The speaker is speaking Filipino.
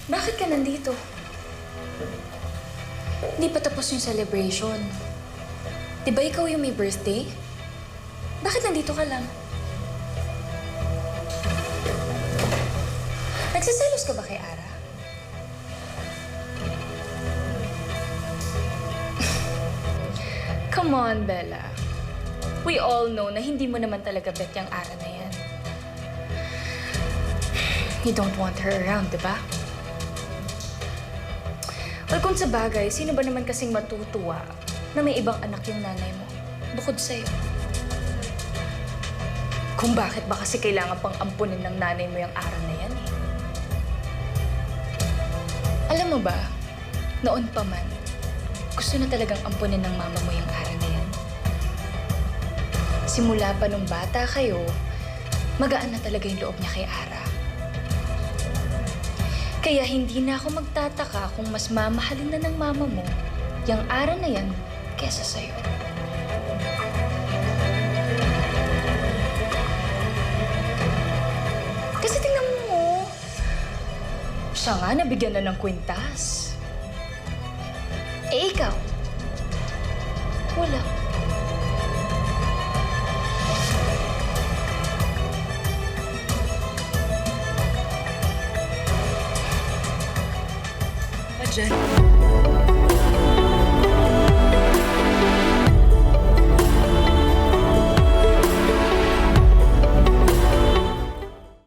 Bakit ka nandito? Hindi pa tapos yung celebration. Di ba ikaw yung may birthday? Bakit nandito ka lang? Nagsiselos ka ba kay Ara? Come on, Bella. We all know na hindi mo naman talaga bet yung Ara na yan. You don't want her around, di ba? Well, kung sa bagay, sino ba naman kasing matutuwa na may ibang anak yung nanay mo, bukod sa'yo? Kung bakit ba kasi kailangan pang ampunin ng nanay mo yung Ara na yan eh. Alam mo ba, noon pa man, gusto na talagang ampunin ng mama mo yung Ara na yan. Simula pa nung bata kayo, magaan na talaga yung loob niya kay Ara. Kaya hindi na ako magtataka kung mas mamahalin na ng mama mo yung Ara na yan kesa sa'yo. Kasi tingnan mo, siya nga nabigyan na ng kwintas. Eh ikaw, wala. Jen.